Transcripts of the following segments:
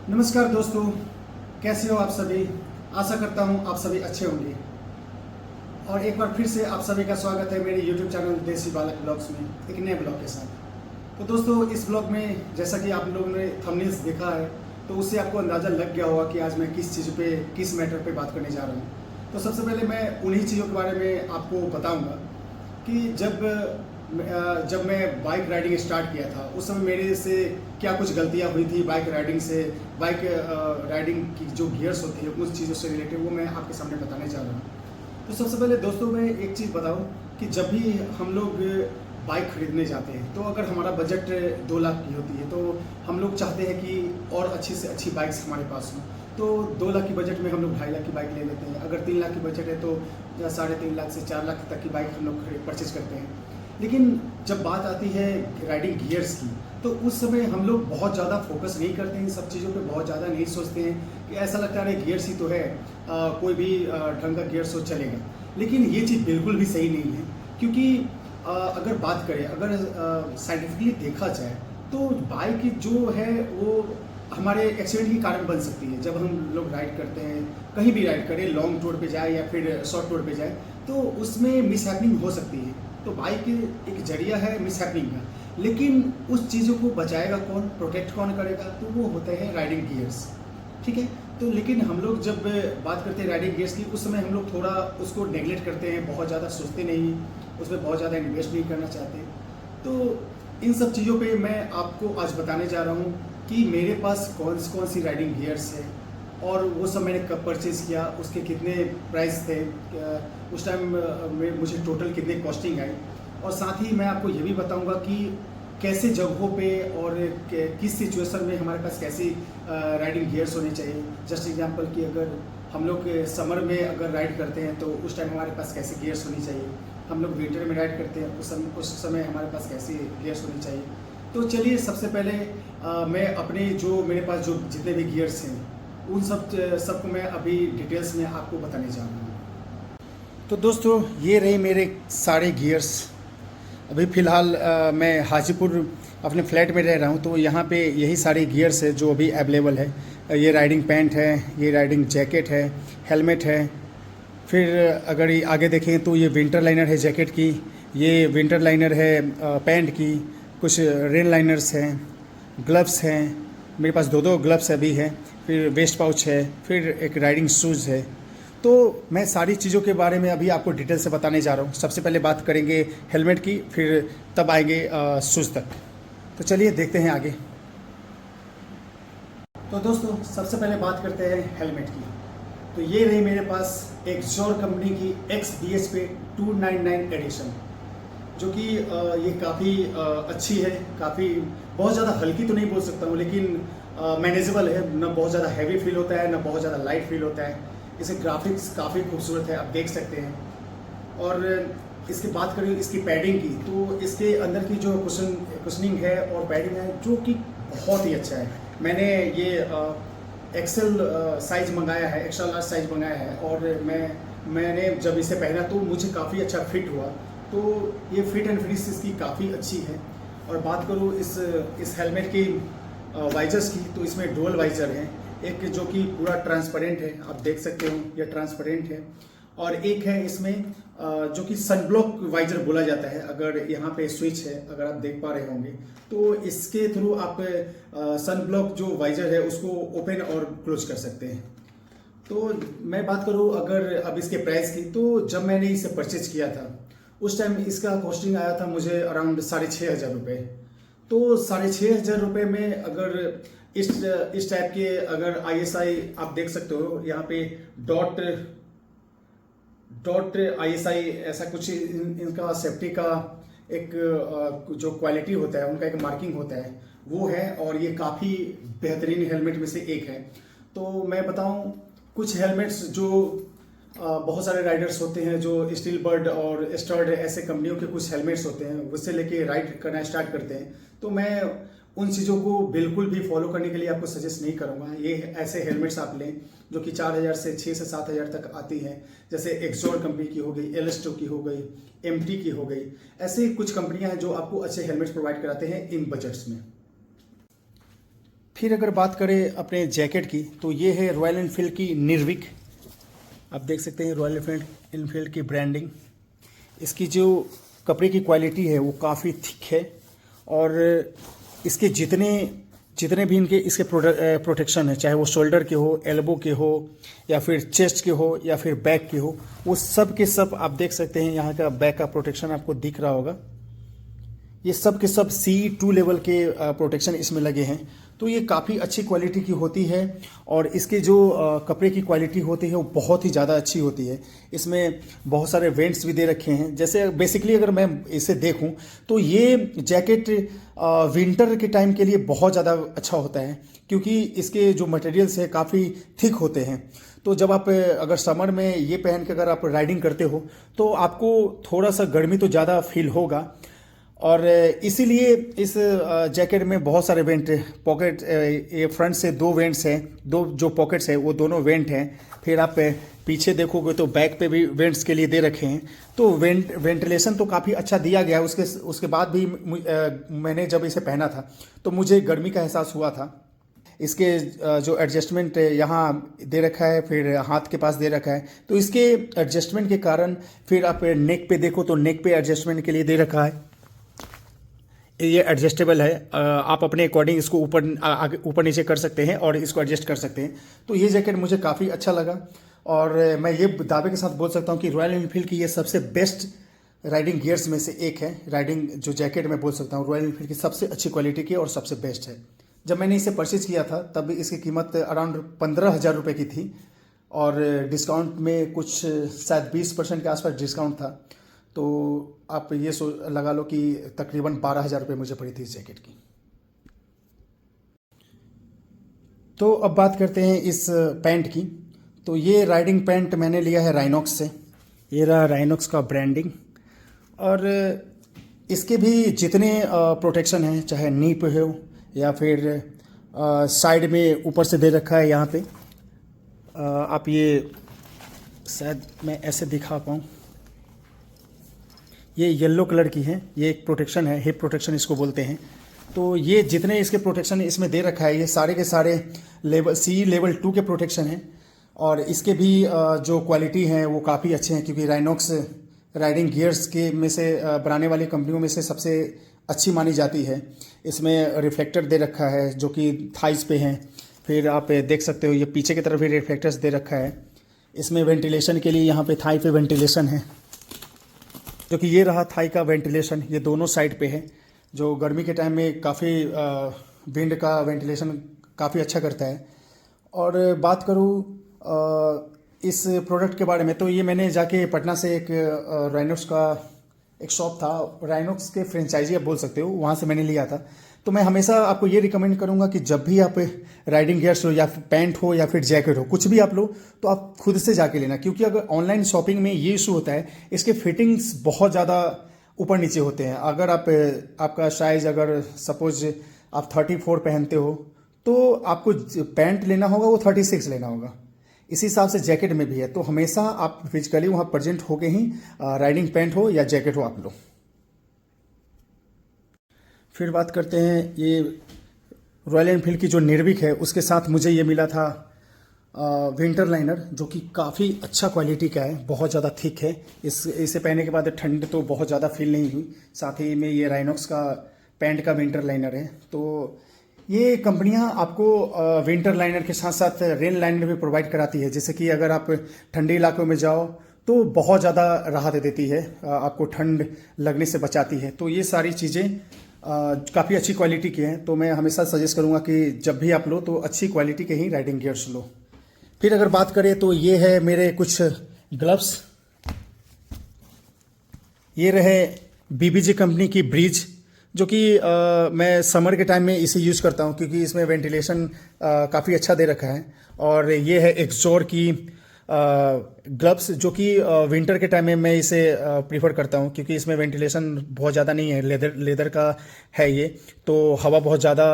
नमस्कार दोस्तों, कैसे हो आप सभी। आशा करता हूँ आप सभी अच्छे होंगे और एक बार फिर से आप सभी का स्वागत है मेरे YouTube चैनल देसी बालक ब्लॉग्स में एक नए ब्लॉग के साथ। तो दोस्तों, इस ब्लॉग में जैसा कि आप लोगों ने थंबनेल्स देखा है तो उससे आपको अंदाज़ा लग गया होगा कि आज मैं किस चीज़ पे, किस मैटर पे बात करने जा रहा हूँ। तो सबसे पहले मैं उन्हीं चीज़ों के बारे में आपको बताऊँगा कि जब मैं बाइक राइडिंग स्टार्ट किया था उस समय मेरे से क्या कुछ गलतियां हुई थी बाइक राइडिंग से। बाइक राइडिंग की जो गियर्स होती है उन चीज़ों से रिलेटेड वो मैं आपके सामने बताने जा रहा हूँ। तो सबसे पहले दोस्तों मैं एक चीज़ बताऊँ कि जब भी हम लोग बाइक खरीदने जाते हैं तो अगर हमारा बजट 2 लाख की होती है तो हम लोग चाहते हैं कि और अच्छी से अच्छी बाइक्स हमारे पास हों। तो 2 लाख की बजट में हम लोग 2.5 लाख की बाइक ले लेते हैं। अगर 3 लाख की बजट है तो 3.5 लाख से 4 लाख तक की बाइक हम लोग परचेज करते हैं। लेकिन जब बात आती है राइडिंग गियर्स की तो उस समय हम लोग बहुत ज़्यादा फोकस नहीं करते हैं इन सब चीज़ों पे, बहुत ज़्यादा नहीं सोचते हैं कि ऐसा लगता है गियर्स ही तो है, कोई भी ढंग का गियर्स हो चलेगा। लेकिन ये चीज़ बिल्कुल भी सही नहीं है, क्योंकि अगर बात करें, अगर साइंटिफिकली देखा जाए तो बाइक जो है वो हमारे एक्सीडेंट के कारण बन सकती है। जब हम लोग राइड करते हैं, कहीं भी राइड करें, लॉन्ग टूर पे जाए या फिर शॉर्ट टूर पे जाए, तो उसमें मिसहैपनिंग हो सकती है। तो बाइक एक जरिया है मिसहैपनिंग का, लेकिन उस चीज़ों को बचाएगा कौन, प्रोटेक्ट कौन करेगा, तो वो होते हैं राइडिंग गियर्स। ठीक है। तो लेकिन हम लोग जब बात करते हैं राइडिंग गियर्स की, उस समय हम लोग थोड़ा उसको नेगलेक्ट करते हैं, बहुत ज़्यादा सोचते नहीं, उसमें बहुत ज़्यादा इन्वेस्ट नहीं करना चाहते। तो इन सब चीज़ों पे मैं आपको आज बताने जा रहा हूँ कि मेरे पास कौन सी राइडिंग गियर्स है और वो सब मैंने कब परचेज़ किया, उसके कितने प्राइस थे, उस टाइम में मुझे टोटल कितने कॉस्टिंग आई, और साथ ही मैं आपको ये भी बताऊंगा कि कैसे जगहों पे और किस सिचुएशन में हमारे पास कैसी राइडिंग गियर्स होने चाहिए। जस्ट एग्जांपल कि अगर हम लोग समर में अगर राइड करते हैं तो उस टाइम हमारे पास कैसी गियर्स होनी चाहिए, हम लोग विंटर में राइड करते हैं उस समय हमारे पास कैसी गियर्स होनी चाहिए। तो चलिए सबसे पहले मैं अपने जो मेरे पास जो जितने भी गियर्स हैं उन सबको मैं अभी डिटेल्स में आपको बताने जा रहा हूँ। तो दोस्तों, ये रहे मेरे सारे गियर्स। अभी फ़िलहाल मैं हाजीपुर अपने फ्लैट में रह रहा हूँ, तो यहाँ पे यही सारे गियर्स है जो अभी अवेलेबल है। ये राइडिंग पैंट है, ये राइडिंग जैकेट है, हेलमेट है। फिर अगर ये आगे देखें तो ये विंटर लाइनर है जैकेट की, ये विंटर लाइनर है पैंट की, कुछ रेन लाइनर्स हैं, ग्लव्स हैं, मेरे पास 2 ग्लव्स अभी हैं, फिर वेस्ट पाउच है, फिर एक राइडिंग शूज़ है। तो मैं सारी चीज़ों के बारे में अभी आपको डिटेल से बताने जा रहा हूँ। सबसे पहले बात करेंगे हेलमेट की, फिर तब आएंगे शूज़ तक। तो चलिए देखते हैं आगे। तो दोस्तों, सबसे पहले बात करते हैं हेलमेट की। तो ये रही मेरे पास एक्सजोर कंपनी की XDHP 299 एडिशन, जो कि ये काफ़ी अच्छी है, काफ़ी बहुत ज़्यादा हल्की तो नहीं बोल सकता हूँ, लेकिन मैनेजेबल है। ना बहुत ज़्यादा हैवी फील होता है, ना बहुत ज़्यादा लाइट फील होता है। इसके ग्राफिक्स काफ़ी खूबसूरत है, आप देख सकते हैं। और इसकी बात करें इसकी पैडिंग की, तो इसके अंदर की जो कुशनिंग है और पैडिंग है जो कि बहुत ही अच्छा है। मैंने ये एक्सेल साइज़ मंगाया है, एक्स्ट्रा लार्ज साइज़ मंगाया है, और मैंने जब इसे पहना तो मुझे काफ़ी अच्छा फिट हुआ। तो ये फिट एंड फिनिश इसकी काफ़ी अच्छी है। और बात करूँ इस हेलमेट की वाइजर्स की, तो इसमें डुअल वाइजर है। एक जो कि पूरा ट्रांसपेरेंट है, आप देख सकते हो ये ट्रांसपेरेंट है, और एक है इसमें जो कि सनब्लॉक वाइजर बोला जाता है। अगर यहाँ पे स्विच है, अगर आप देख पा रहे होंगे, तो इसके थ्रू आप सनब्लॉक जो वाइजर है उसको ओपन और क्लोज कर सकते हैं। तो मैं बात करूँ अगर अब इसके प्राइस की, तो जब मैंने इसे परचेज किया था उस टाइम इसका कॉस्टिंग आया था मुझे अराउंड 6,500 रुपये। तो 6,500 रुपये में अगर इस टाइप के अगर ISI आप देख सकते हो, यहाँ पे डॉट ISI ऐसा कुछ इनका सेफ्टी का एक जो क्वालिटी होता है, उनका एक मार्किंग होता है, वो है। और ये काफ़ी बेहतरीन हेलमेट में से एक है। तो मैं बताऊं, कुछ हेलमेट्स जो बहुत सारे राइडर्स होते हैं जो स्टील बर्ड और स्टर्ड ऐसे कंपनियों के कुछ हेलमेट्स होते हैं, उससे लेके राइड करना स्टार्ट करते हैं, तो मैं उन चीज़ों को बिल्कुल भी फॉलो करने के लिए आपको सजेस्ट नहीं करूँगा। ये ऐसे हेलमेट्स आप लें जो कि 4,000 से 6 से 7,000 तक आती हैं, जैसे एक्सजोर कंपनी की हो गई, एलिस्टो की हो गई, MT की हो गई। ऐसे कुछ कंपनियां हैं जो आपको अच्छे हेलमेट्स प्रोवाइड कराते हैं इन बजट्स में। फिर अगर बात करें अपने जैकेट की, तो ये है रॉयल एनफील्ड की निर्विक। आप देख सकते हैं रॉयल एनफील्ड की ब्रांडिंग। इसकी जो कपड़े की क्वालिटी है वो काफ़ी थिक है, और इसके जितने जितने भी इनके इसके प्रोटेक्शन है, चाहे वो शोल्डर के हो, एल्बो के हो, या फिर चेस्ट के हो, या फिर बैक के हो, वो सब के सब आप देख सकते हैं। यहाँ का बैक का प्रोटेक्शन आपको दिख रहा होगा। ये सब के सब C2 लेवल के प्रोटेक्शन इसमें लगे हैं। तो ये काफ़ी अच्छी क्वालिटी की होती है, और इसके जो कपड़े की क्वालिटी होती है वो बहुत ही ज़्यादा अच्छी होती है। इसमें बहुत सारे वेंट्स भी दे रखे हैं। जैसे बेसिकली अगर मैं इसे देखूं तो ये जैकेट विंटर के टाइम के लिए बहुत ज़्यादा अच्छा होता है, क्योंकि इसके जो मटेरियल्स है काफ़ी थिक होते हैं। तो जब आप अगर समर में ये पहन के अगर आप राइडिंग करते हो तो आपको थोड़ा सा गर्मी तो ज़्यादा फील होगा, और इसीलिए इस जैकेट में बहुत सारे वेंट, पॉकेट, ये फ्रंट से 2 वेंट्स हैं, 2 जो पॉकेट्स हैं वो दोनों वेंट हैं। फिर आप पीछे देखोगे तो बैक पे भी वेंट्स के लिए दे रखे हैं। तो वेंटिलेशन तो काफ़ी अच्छा दिया गया है। उसके बाद भी मैंने जब इसे पहना था तो मुझे गर्मी का एहसास हुआ था। इसके जो एडजस्टमेंट यहाँ दे रखा है, फिर हाथ के पास दे रखा है, तो इसके एडजस्टमेंट के कारण फिर आप नेक पे देखो तो नेक पे एडजस्टमेंट के लिए दे रखा है। ये एडजस्टेबल है, आप अपने अकॉर्डिंग इसको ऊपर नीचे कर सकते हैं और इसको एडजस्ट कर सकते हैं। तो ये जैकेट मुझे काफ़ी अच्छा लगा, और मैं ये दावे के साथ बोल सकता हूँ कि रॉयल एनफील्ड की ये सबसे बेस्ट राइडिंग गियर्स में से एक है। राइडिंग जो जैकेट मैं बोल सकता हूँ रॉयल एनफील्ड की सबसे अच्छी क्वालिटी की और सबसे बेस्ट है। जब मैंने इसे परचेज किया था तब इसकी कीमत अराउंड 15,000 रुपये की थी, और डिस्काउंट में कुछ शायद 20% के आसपास डिस्काउंट था। तो आप ये लगा लो कि तकरीबन 12,000 रुपये मुझे पड़ी थी इस जैकेट की। तो अब बात करते हैं इस पैंट की। तो ये राइडिंग पैंट मैंने लिया है राइनॉक्स से। ये रहा राइनॉक्स का ब्रांडिंग, और इसके भी जितने प्रोटेक्शन हैं, चाहे नी पे हो या फिर साइड में ऊपर से दे रखा है यहाँ पे। आप ये शायद मैं ऐसे दिखा पाऊँ, ये येलो कलर की है। ये एक प्रोटेक्शन है, हिप प्रोटेक्शन इसको बोलते हैं। तो ये जितने इसके प्रोटेक्शन इसमें दे रखा है, ये सारे के सारे लेवल 2 के प्रोटेक्शन हैं, और इसके भी जो क्वालिटी हैं वो काफ़ी अच्छे हैं, क्योंकि राइनॉक्स राइडिंग गियर्स के में से बनाने वाली कंपनियों में से सबसे अच्छी मानी जाती है। इसमें रिफ्लेक्टर दे रखा है जो कि थाइस पे हैं। फिर आप देख सकते हो ये पीछे की तरफ भी रिफ्लेक्टर्स दे रखा है। इसमें वेंटिलेशन के लिए यहाँ पे थाई पे वेंटिलेशन है, जो कि ये रहा थाई का वेंटिलेशन। ये दोनों साइड पे है, जो गर्मी के टाइम में काफ़ी विंड का वेंटिलेशन काफ़ी अच्छा करता है। और बात करूँ इस प्रोडक्ट के बारे में, तो ये मैंने जाके पटना से एक राइनॉक्स का एक शॉप था, राइनॉक्स के फ्रेंचाइजी आप बोल सकते हो, वहाँ से मैंने लिया था। तो मैं हमेशा आपको ये रिकमेंड करूँगा कि जब भी आप राइडिंग गियर्स हो या फिर पैंट हो या फिर जैकेट हो, कुछ भी आप लो, तो आप खुद से जाके लेना। क्योंकि अगर ऑनलाइन शॉपिंग में ये इशू होता है, इसके फिटिंग्स बहुत ज़्यादा ऊपर नीचे होते हैं। अगर आपका साइज़ अगर सपोज आप 34 पहनते हो तो आपको पैंट लेना होगा वो 36 लेना होगा। इसी हिसाब से जैकेट में भी है। तो हमेशा आप फिजिकली वहाँ प्रेजेंट होके ही राइडिंग पैंट हो या जैकेट हो आप लो। फिर बात करते हैं ये रॉयल एनफील्ड की जो निर्विक है, उसके साथ मुझे ये मिला था विंटर लाइनर, जो कि काफ़ी अच्छा क्वालिटी का है, बहुत ज़्यादा थिक है। इसे पहनने के बाद ठंड तो बहुत ज़्यादा फील नहीं हुई। साथ ही में ये राइनॉक्स का पैंट का विंटर लाइनर है। तो ये कंपनियां आपको विंटर लाइनर के साथ साथ रेन लाइनर भी प्रोवाइड कराती है, जैसे कि अगर आप ठंडे इलाकों में जाओ तो बहुत ज़्यादा राहत देती है, आपको ठंड लगने से बचाती है। तो ये सारी चीज़ें काफ़ी अच्छी क्वालिटी की हैं। तो मैं हमेशा सजेस्ट करूँगा कि जब भी आप लो तो अच्छी क्वालिटी के ही राइडिंग गियर्स लो। फिर अगर बात करें तो ये है मेरे कुछ ग्लव्स। ये रहे BBG कंपनी की ब्रीज, जो कि मैं समर के टाइम में इसे यूज़ करता हूँ, क्योंकि इसमें वेंटिलेशन काफ़ी अच्छा दे रखा है। और ये है एक्सोर की ग्लव्स, जो कि विंटर के टाइम में मैं इसे प्रीफर करता हूँ, क्योंकि इसमें वेंटिलेशन बहुत ज़्यादा नहीं है। लेदर का है ये, तो हवा बहुत ज़्यादा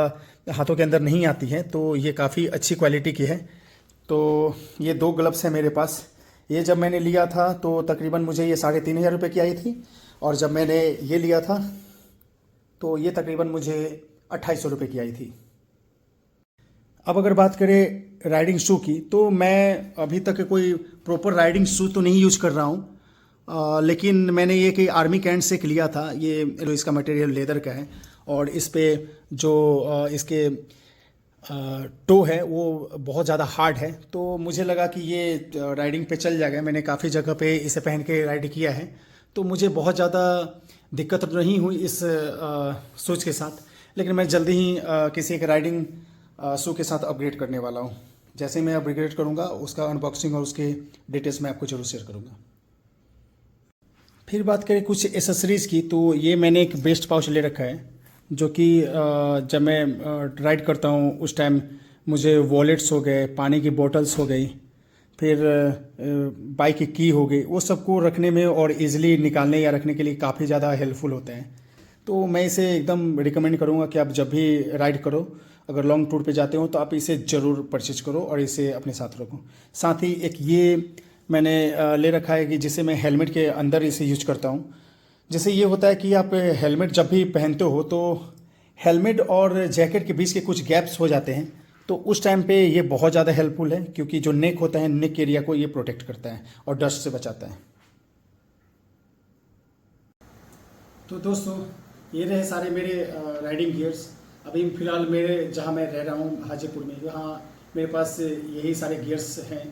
हाथों के अंदर नहीं आती है। तो ये काफ़ी अच्छी क्वालिटी की है। तो ये 2 ग्लव्स हैं मेरे पास। ये जब मैंने लिया था तो तकरीबन मुझे ये 3,500 रुपये की आई थी, और जब मैंने ये लिया था तो ये तकरीबन मुझे 2,800 रुपये की आई थी। अब अगर बात करें राइडिंग शू की, तो मैं अभी तक कोई प्रॉपर राइडिंग शू तो नहीं यूज कर रहा हूँ, लेकिन मैंने ये कि आर्मी कैंट से लिया था। ये इसका मटेरियल लेदर का है और इस पे जो इसके टो है वो बहुत ज़्यादा हार्ड है, तो मुझे लगा कि ये राइडिंग पे चल जाएगा। मैंने काफ़ी जगह पे इसे पहन के राइड किया है, तो मुझे बहुत ज़्यादा दिक्कत नहीं हुई इस शूज़ के साथ। लेकिन मैं जल्दी ही किसी एक राइडिंग शू के साथ अपग्रेड करने वाला हूँ। जैसे मैं अपग्रेड करूँगा उसका अनबॉक्सिंग और उसके डिटेल्स मैं आपको जरूर शेयर करूँगा। फिर बात करें कुछ एसेसरीज़ की, तो ये मैंने एक वेस्ट पाउच ले रखा है, जो कि जब मैं राइड करता हूँ उस टाइम मुझे वॉलेट्स हो गए, पानी की बोतल्स हो गई, फिर बाइक की हो गई, वो सबको रखने में और इजीली निकालने या रखने के लिए काफ़ी ज़्यादा हेल्पफुल होते हैं। तो मैं इसे एकदम रिकमेंड करूँगा कि आप जब भी राइड करो, अगर लॉन्ग टूर पे जाते हो तो आप इसे ज़रूर परचेज करो और इसे अपने साथ रखो। साथ ही एक ये मैंने ले रखा है कि जिसे मैं हेलमेट के अंदर इसे यूज करता हूँ। जैसे ये होता है कि आप हेलमेट जब भी पहनते हो तो हेलमेट और जैकेट के बीच के कुछ गैप्स हो जाते हैं, तो उस टाइम पे ये बहुत ज़्यादा हेल्पफुल है, क्योंकि जो नेक होता है, नेक एरिया को ये प्रोटेक्ट करता है और डस्ट से बचाता है। तो दोस्तों, ये रहे सारे मेरे राइडिंग गियर्स। अभी फ़िलहाल मेरे जहाँ मैं रह रहा हूँ हाजीपुर में, यहाँ मेरे पास यही सारे गियर्स हैं।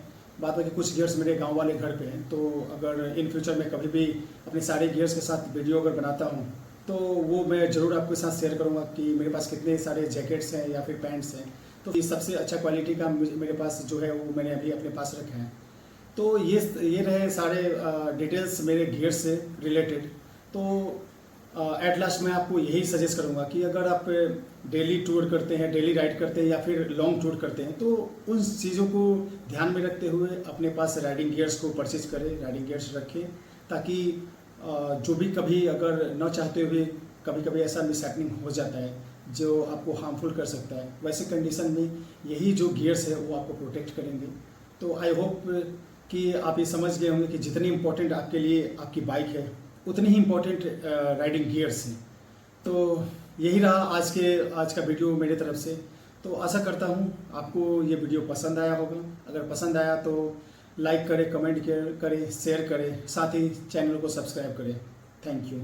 बात है कि कुछ गियर्स मेरे गांव वाले घर पे हैं, तो अगर इन फ्यूचर में कभी भी अपने सारे गियर्स के साथ वीडियो अगर बनाता हूँ तो वो मैं ज़रूर आपके साथ शेयर करूँगा कि मेरे पास कितने सारे जैकेट्स हैं या फिर पैंट्स हैं। तो ये सबसे अच्छा क्वालिटी का मेरे पास जो है वो मैंने अभी अपने पास रखे हैं। तो ये रहे सारे डिटेल्स मेरे गियर से रिलेटेड। तो एट लास्ट मैं आपको यही सजेस्ट करूंगा कि अगर आप डेली टूर करते हैं, डेली राइड करते हैं या फिर लॉन्ग टूर करते हैं, तो उन चीज़ों को ध्यान में रखते हुए अपने पास राइडिंग गियर्स को परचेज करें, राइडिंग गियर्स रखें, ताकि जो भी कभी अगर न चाहते हुए कभी कभी ऐसा मिसहैपनिंग हो जाता है जो आपको हार्मफुल कर सकता है, वैसे कंडीशन में यही जो गियर्स है वो आपको प्रोटेक्ट करेंगे। तो आई होप कि आप ये समझ गए होंगे कि जितनी इम्पोर्टेंट आपके लिए आपकी बाइक है, उतनी ही इम्पोर्टेंट राइडिंग गियर्स हैं। तो यही रहा आज का वीडियो मेरे तरफ से। तो आशा करता हूँ आपको ये वीडियो पसंद आया होगा। अगर पसंद आया तो लाइक करें, कमेंट करें, शेयर करें, साथ ही चैनल को सब्सक्राइब करें। Thank you.